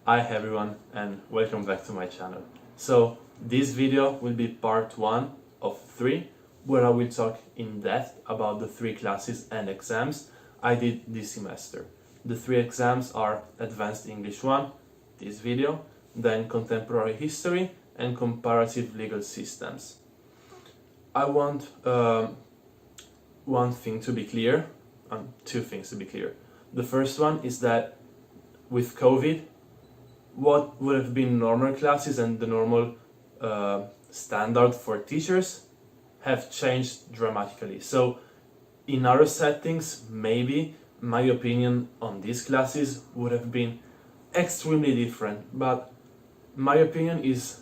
Hi everyone and welcome back to my channel. So this video will be part 1 of 3 where I will talk in depth about the 3 classes and exams I did this semester. The 3 exams are Advanced English 1, this video, then Contemporary History and Comparative Legal Systems. I want one thing to be clear, two things to be clear. The first one is that with COVID, what would have been normal classes and the normal standard for teachers have changed dramatically. So in other settings, maybe my opinion on these classes would have been extremely different, but my opinion is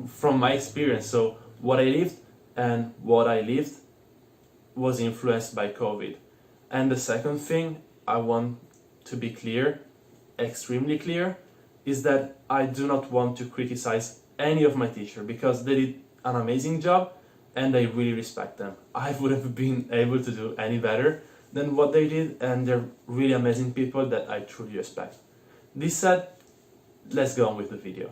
from my experience. So what I lived and what I lived was influenced by COVID. And the second thing I want to be clear, extremely clear, is that I do not want to criticize any of my teachers because they did an amazing job and I really respect them. I would have been able to do any better than what they did, and they're really amazing people that I truly respect. This said, let's go on with the video.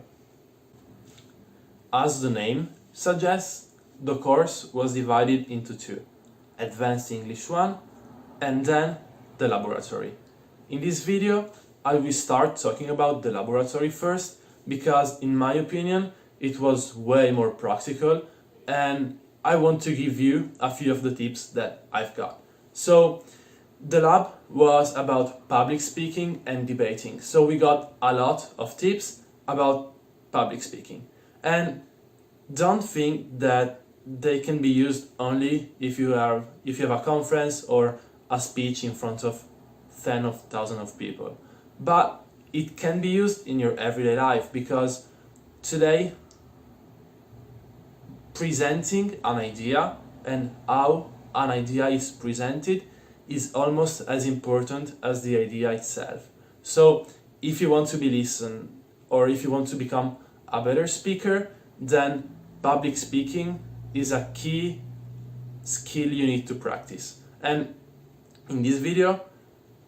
As the name suggests, the course was divided into 2, Advanced English 1 and then the laboratory. In this video, I will start talking about the laboratory first because in my opinion it was way more practical and I want to give you a few of the tips that I've got. So the lab was about public speaking and debating. So we got a lot of tips about public speaking. And don't think that they can be used only if you have a conference or a speech in front of tens of thousands of people. But it can be used in your everyday life because today presenting an idea and how an idea is presented is almost as important as the idea itself. So if you want to be listened or if you want to become a better speaker, then public speaking is a key skill you need to practice. And in this video,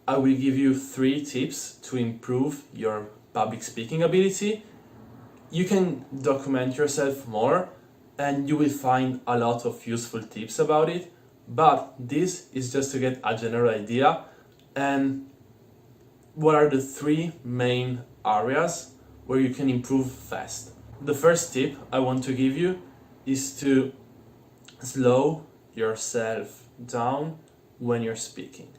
I will give you 3 tips to improve your public speaking ability. You can document yourself more and you will find a lot of useful tips about it, but this is just to get a general idea and what are the 3 main areas where you can improve fast. The first tip I want to give you is to slow yourself down when you're speaking.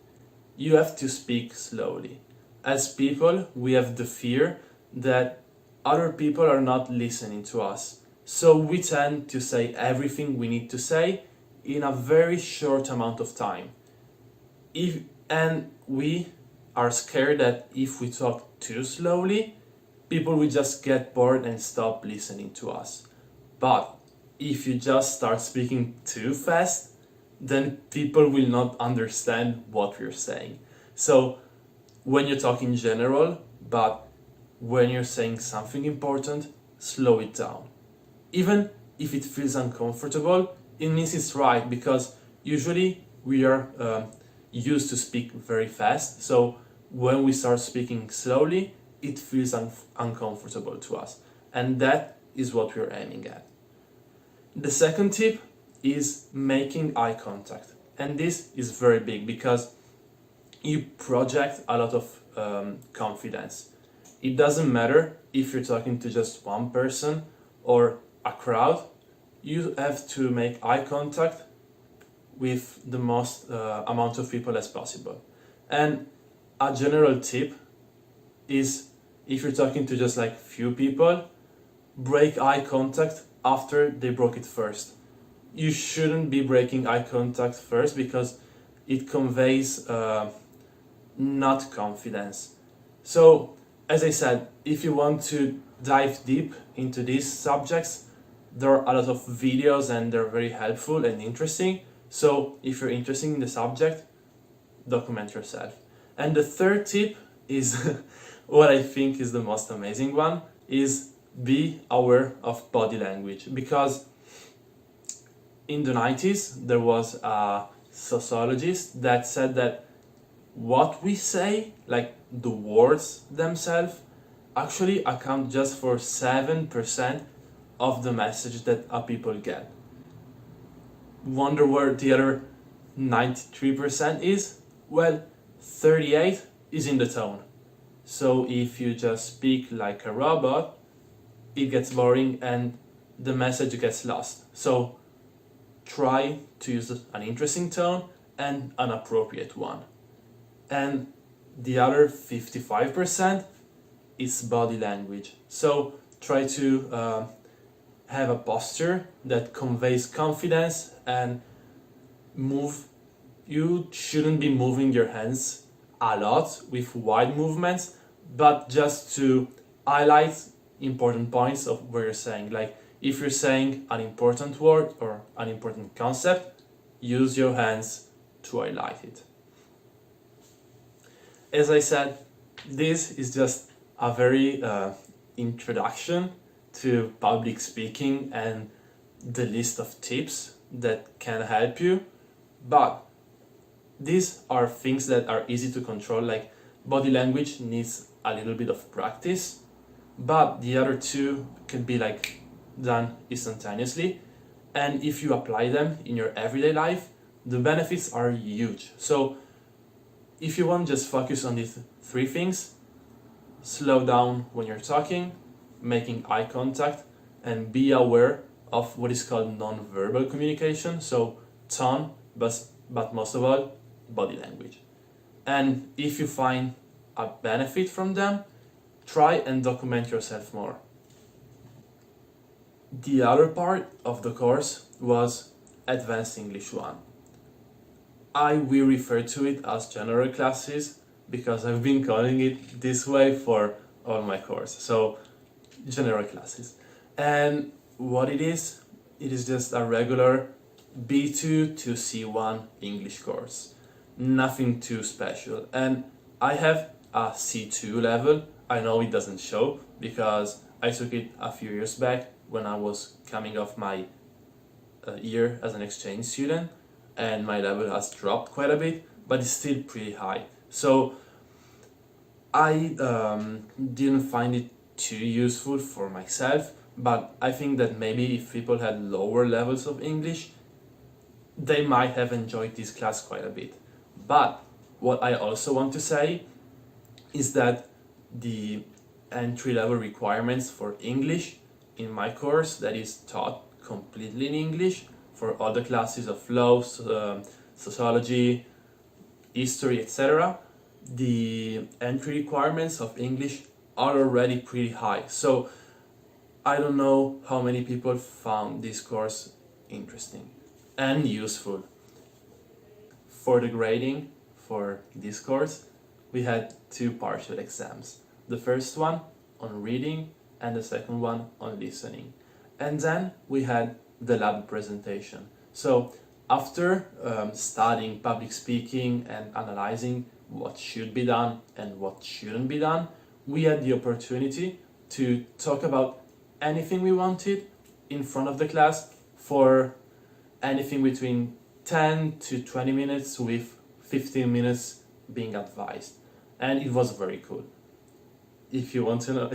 You have to speak slowly. As people, we have the fear that other people are not listening to us. So we tend to say everything we need to say in a very short amount of time. And we are scared that if we talk too slowly, people will just get bored and stop listening to us. But if you just start speaking too fast, then people will not understand what we're saying. So when you talk in general, but when you're saying something important, slow it down. Even if it feels uncomfortable, it means it's right because usually we are used to speak very fast. So when we start speaking slowly, it feels uncomfortable to us. And that is what we're aiming at. The second tip is making eye contact. And this is very big because you project a lot of confidence. It doesn't matter if you're talking to just one person or a crowd, you have to make eye contact with the most amount of people as possible. And a general tip is if you're talking to just like few people, break eye contact after they broke it first. You shouldn't be breaking eye contact first because it conveys not confidence. So as I said, if you want to dive deep into these subjects, there are a lot of videos and they're very helpful and interesting. So if you're interested in the subject, document yourself. And the third tip is what I think is the most amazing one, is be aware of body language. Because in the 90s, there was a sociologist that said that what we say, like the words themselves, actually account just for 7% of the message that people get. Wonder where the other 93% is? Well, 38 is in the tone. So if you just speak like a robot, it gets boring and the message gets lost. So try to use an interesting tone and an appropriate one. And the other 55% is body language. So try to have a posture that conveys confidence and move. You shouldn't be moving your hands a lot with wide movements, but just to highlight important points of what you're saying. Like if you're saying an important word or an important concept, use your hands to highlight it. As I said, this is just a very introduction to public speaking and the list of tips that can help you, but these are things that are easy to control. Like body language needs a little bit of practice, but the other two can be like done instantaneously, and if you apply them in your everyday life, the benefits are huge. So if you want, just focus on these three things: slow down when you're talking, making eye contact, and be aware of what is called non-verbal communication, so tone, but most of all, body language. And if you find a benefit from them, try and document yourself more. The other part of the course was Advanced English 1. I will refer to it as general classes because I've been calling it this way for all my course. So general classes. And what it is just a regular B2 to C1 English course. Nothing too special. And I have a C2 level. I know it doesn't show because I took it a few years back when I was coming off my year as an exchange student, and my level has dropped quite a bit, but it's still pretty high. So I didn't find it too useful for myself, but I think that maybe if people had lower levels of English, they might have enjoyed this class quite a bit. But what I also want to say is that the entry-level requirements for English in my course that is taught completely in English for all the classes of law, sociology, history, etc., the entry requirements of English are already pretty high. So I don't know how many people found this course interesting and useful. For the grading for this course, we had two partial exams. The first one on reading and the second one on listening. And then we had the lab presentation. So after studying public speaking and analyzing what should be done and what shouldn't be done, we had the opportunity to talk about anything we wanted in front of the class for anything between 10 to 20 minutes with 15 minutes being advised. And it was very cool. If you want to know,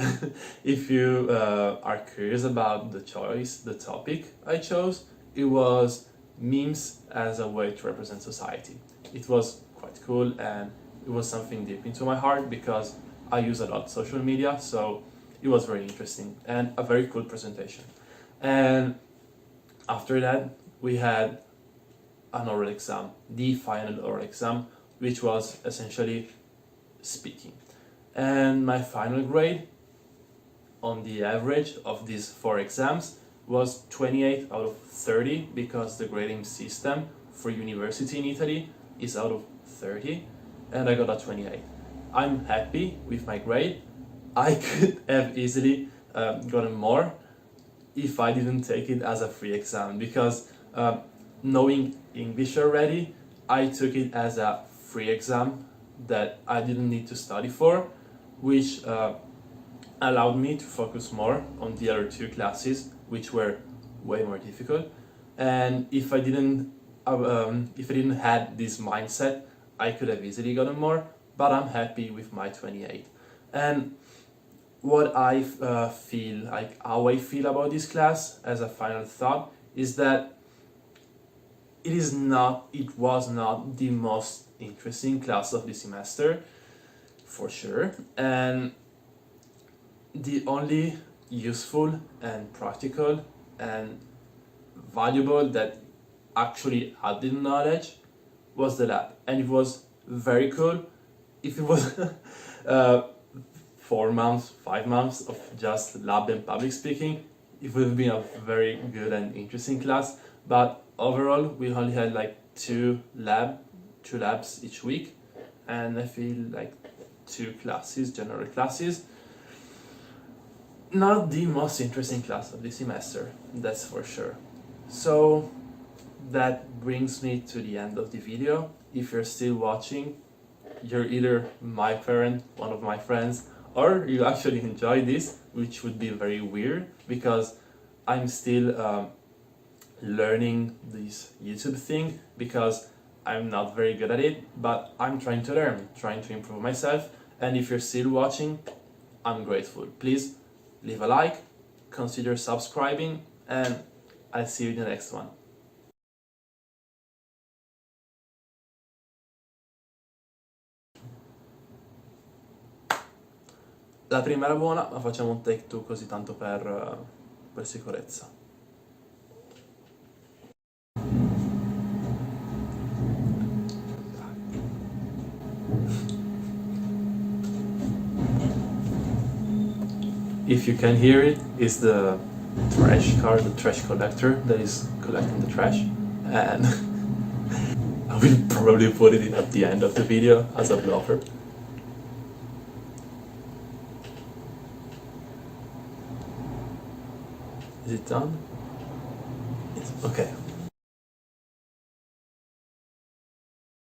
if you are curious about the topic I chose, it was memes as a way to represent society. It was quite cool and it was something deep into my heart because I use a lot of social media, so it was very interesting and a very cool presentation. And after that, we had an oral exam, the final oral exam, which was essentially speaking. And my final grade on the average of these 4 exams was 28 out of 30 because the grading system for university in Italy is out of 30 and I got a 28. I'm happy with my grade. I could have easily gotten more if I didn't take it as a free exam because knowing English already, I took it as a free exam that I didn't need to study for, which allowed me to focus more on the other 2 classes, which were way more difficult. And if I didn't had this mindset, I could have easily gotten more. But I'm happy with my 28. And what I feel, like how I feel about this class as a final thought, is that it was not the most interesting class of the semester, for sure, and the only useful and practical and valuable that actually added knowledge was the lab, and it was very cool. If it was 4 months, 5 months of just lab and public speaking, it would have been a very good and interesting class. But overall, we only had like two labs each week, and I feel like 2 classes, general classes. Not the most interesting class of the semester, that's for sure. So that brings me to the end of the video. If you're still watching, you're either my parent, one of my friends, or you actually enjoy this, which would be very weird because I'm still learning this YouTube thing, because I'm not very good at it, but I'm trying to learn, trying to improve myself. And if you're still watching, I'm grateful. Please leave a like, consider subscribing, and I'll see you in the next one. La prima era buona, ma facciamo un take 2 così tanto per sicurezza. If you can hear it, it's the trash car, the trash collector that is collecting the trash, and I will probably put it in at the end of the video as a blooper. Is it done? Yes. Okay.